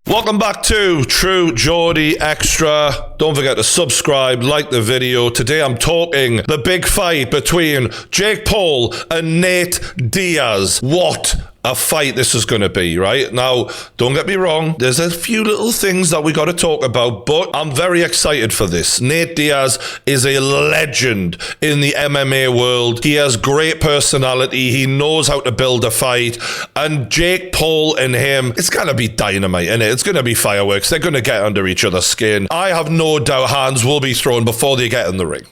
Welcome back to True Geordie Extra. Don't forget to subscribe, like the video. Today I'm talking the big fight between Jake Paul and Nate Diaz. What a fight this is going to be, right? Now, don't get me wrong, there's a few little things that we got to talk about, but I'm very excited for this. Nate Diaz is a legend in the MMA world. He has great personality. He knows how to build a fight. And Jake Paul and him, it's going to be dynamite, isn't it? It's going to be fireworks. They're going to get under each other's skin. I have no doubt hands will be thrown before they get in the ring.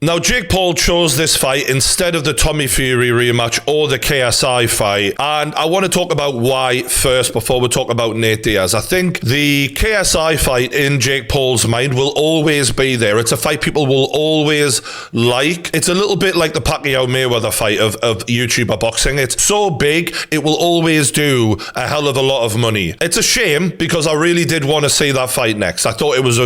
Now, Jake Paul chose this fight instead of the Tommy Fury rematch or the KSI fight, and I want to talk about why first before we talk about Nate Diaz. I think the KSI fight in Jake Paul's mind will always be there. It's a fight people will always like. It's a little bit like the Pacquiao-Mayweather fight of YouTuber boxing. It's so big, it will always do a hell of a lot of money. It's a shame because I really did want to see that fight next. I thought it was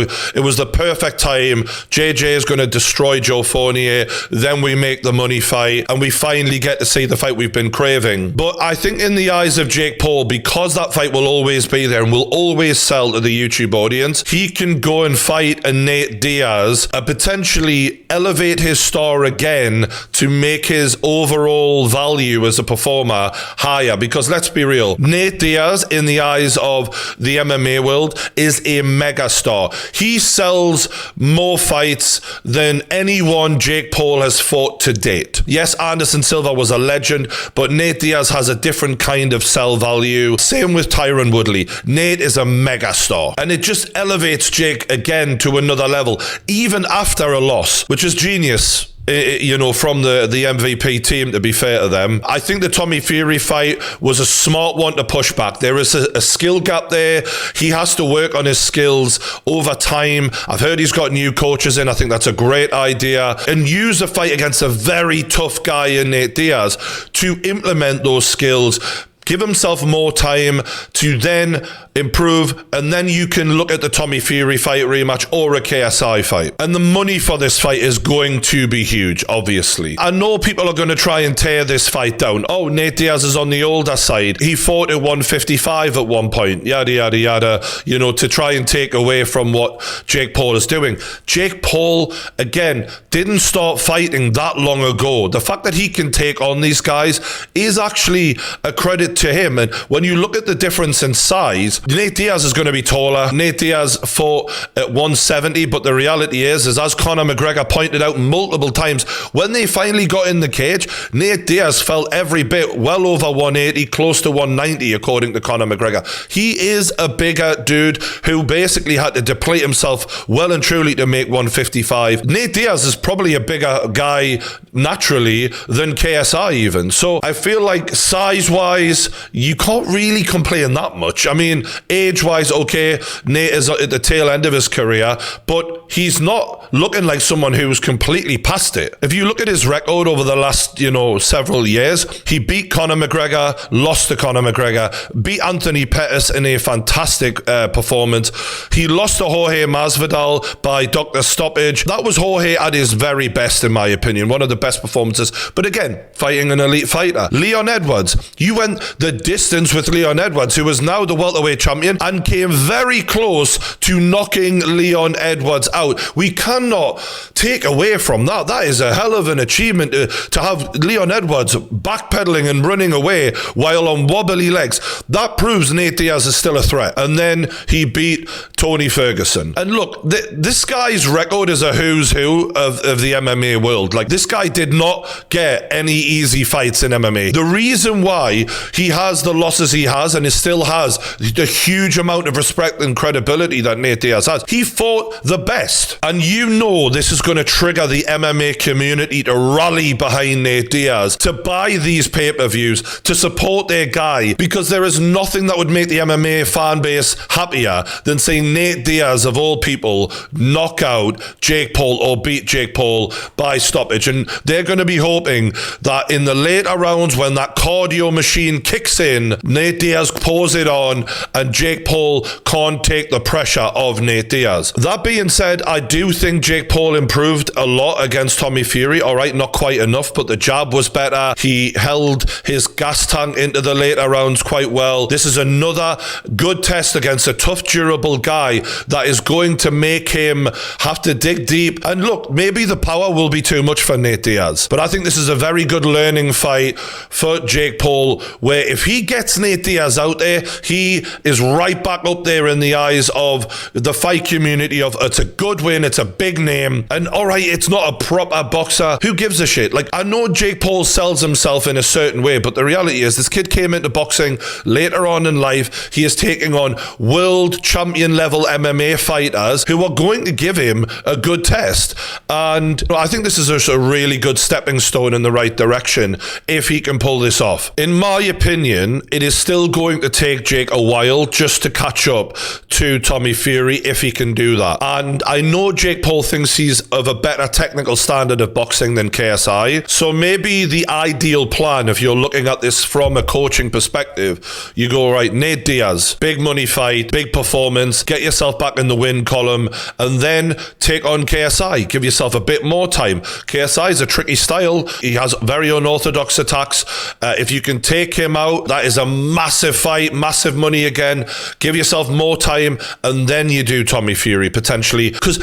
the perfect time. JJ is going to destroy Joe Fournier, then we make the money fight, and we finally get to see the fight we've been craving. But I think in the eyes of Jake Paul, because that fight will always be there and will always sell to the YouTube audience, he can go and fight a Nate Diaz and potentially elevate his star again to make his overall value as a performer higher. Because let's be real, Nate Diaz in the eyes of the MMA world is a megastar. He sells more fights than anyone Jake Paul has fought to date. Yes, Anderson Silva was a legend, but Nate Diaz has a different kind of sell value. Same with Tyron Woodley. Nate is a megastar, and it just elevates Jake again to another level, even after a loss, which is genius. From the MVP team, to be fair to them. I think the Tommy Fury fight was a smart one to push back. There is a skill gap there. He has to work on his skills over time. I've heard he's got new coaches in. I think that's a great idea. And use the fight against a very tough guy in Nate Diaz to implement those skills. Give himself more time to then improve, and then you can look at the Tommy Fury fight rematch or a KSI fight. And the money for this fight is going to be huge, obviously. I know people are going to try and tear this fight down. Oh, Nate Diaz is on the older side. He fought at 155 at one point, yada, yada, yada, to try and take away from what Jake Paul is doing. Jake Paul, again, didn't start fighting that long ago. The fact that he can take on these guys is actually a credit to him. And when you look at the difference in size, Nate Diaz is going to be taller. Nate Diaz fought at 170, but the reality is as Conor McGregor pointed out multiple times, when they finally got in the cage, Nate Diaz felt every bit well over 180, close to 190, according to Conor McGregor. He is a bigger dude who basically had to deplete himself well and truly to make 155. Nate Diaz is probably a bigger guy naturally than KSI even. So I feel like size-wise, you can't really complain that much. I mean, age-wise, okay, Nate is at the tail end of his career, but he's not looking like someone who's completely past it. If you look at his record over the last, several years, he beat Conor McGregor, lost to Conor McGregor, beat Anthony Pettis in a fantastic performance. He lost to Jorge Masvidal by doctor stoppage. That was Jorge at his very best, in my opinion, one of the best performances. But again, fighting an elite fighter. Leon Edwards, you went the distance with Leon Edwards, who is now the welterweight champion, and came very close to knocking Leon Edwards out. We cannot take away from that. That is a hell of an achievement to have Leon Edwards backpedaling and running away while on wobbly legs. That proves Nate Diaz is still a threat. And then he beat Tony Ferguson. And look, this guy's record is a who's who of the MMA world. Like, this guy did not get any easy fights in MMA. The reason why he has the losses he has and he still has the huge amount of respect and credibility that Nate Diaz has, he fought the best. And this is going to trigger the MMA community to rally behind Nate Diaz, to buy these pay-per-views, to support their guy, because there is nothing that would make the MMA fan base happier than seeing Nate Diaz, of all people, knock out Jake Paul or beat Jake Paul by stoppage. And they're going to be hoping that in the later rounds, when that cardio machine kicks in, Nate Diaz pours it on, and Jake Paul can't take the pressure of Nate Diaz. That being said, I do think Jake Paul improved a lot against Tommy Fury. All right, not quite enough, but the jab was better. He held his gas tank into the later rounds quite well. This is another good test against a tough, durable guy that is going to make him have to dig deep. And look, maybe the power will be too much for Nate Diaz, but I think this is a very good learning fight for Jake Paul, where if he gets Nate Diaz out there, he is right back up there in the eyes of the fight community of it's a good win, it's a big name, and all right, it's not a proper boxer. Who gives a shit? Like, I know Jake Paul sells himself in a certain way, but the reality is this kid came into boxing later on in life. He is taking on world champion level MMA fighters who are going to give him a good test, and I think this is a really good stepping stone in the right direction if he can pull this off. In my opinion, it is still going to take Jake a while just to catch up to Tommy Fury if he can do that. And I know Jake Paul thinks he's of a better technical standard of boxing than KSI. So maybe the ideal plan, if you're looking at this from a coaching perspective, you go, right, Nate Diaz, big money fight, big performance, get yourself back in the win column, and then take on KSI. Give yourself a bit more time. KSI is a tricky style. He has very unorthodox attacks. If you can take him out, that is a massive fight, massive money again. Give yourself more time, and then you do Tommy Fury potentially. Because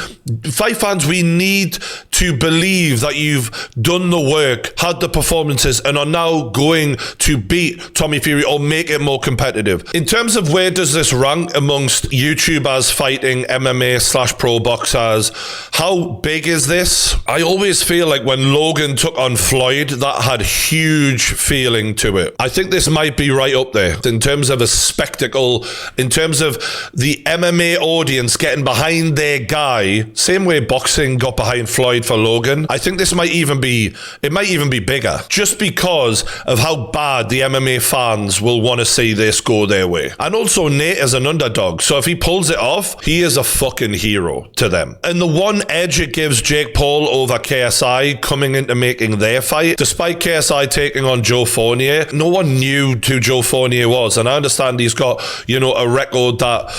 fight fans, we need to believe that you've done the work, had the performances, and are now going to beat Tommy Fury or make it more competitive. In terms of where does this rank amongst YouTubers fighting MMA/pro boxers, how big is this? I always feel like when Logan took on Floyd, that had huge feeling to it. I think this might be right up there in terms of a spectacle, in terms of the MMA audience getting behind their guy, same way boxing got behind Floyd for Logan. I think this might even be bigger, just because of how bad the MMA fans will want to see this go their way. And also Nate is an underdog, so if he pulls it off, he is a fucking hero to them. And the one edge it gives Jake Paul over KSI coming into making their fight, despite KSI taking on Joe Fournier, no one knew who Joe Fournier was, and I understand he's got, a record that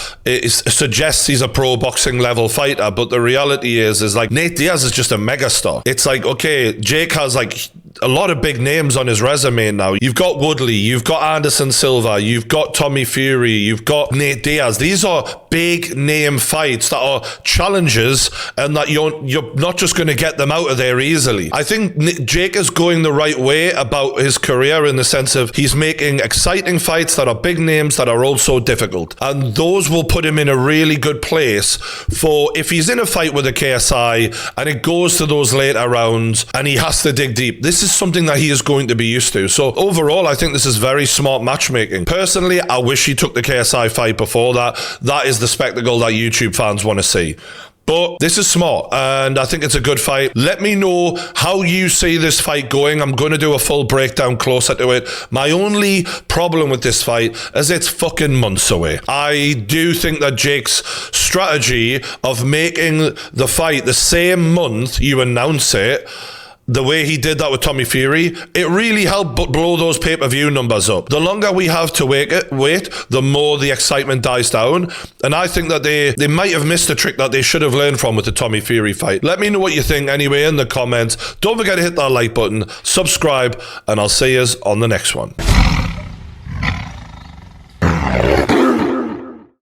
suggests he's a pro boxing level fighter, but the reality is like Nate Diaz is just a megastar. It's like, okay, Jake has like a lot of big names on his resume now. You've got Woodley, you've got Anderson Silva, you've got Tommy Fury, you've got Nate Diaz. These are big name fights that are challenges, and that you're not just going to get them out of there easily. I think Jake is going the right way about his career in the sense of he's making exciting fights that are big names that are also difficult, and those will put him in a really good place for if he's in a fight with a KSI and it goes to those later rounds and he has to dig deep. This is something that he is going to be used to. So overall, I think this is very smart matchmaking. Personally, I wish he took the KSI fight before that. That is the spectacle that YouTube fans want to see. But this is smart, and I think it's a good fight. Let me know how you see this fight going. I'm going to do a full breakdown closer to it. My only problem with this fight is it's fucking months away. I do think that Jake's strategy of making the fight the same month you announce it, the way he did that with Tommy Fury, it really helped blow those pay-per-view numbers up. The longer we have to wait, the more the excitement dies down. And I think that they might have missed a trick that they should have learned from with the Tommy Fury fight. Let me know what you think anyway in the comments. Don't forget to hit that like button, subscribe, and I'll see you on the next one.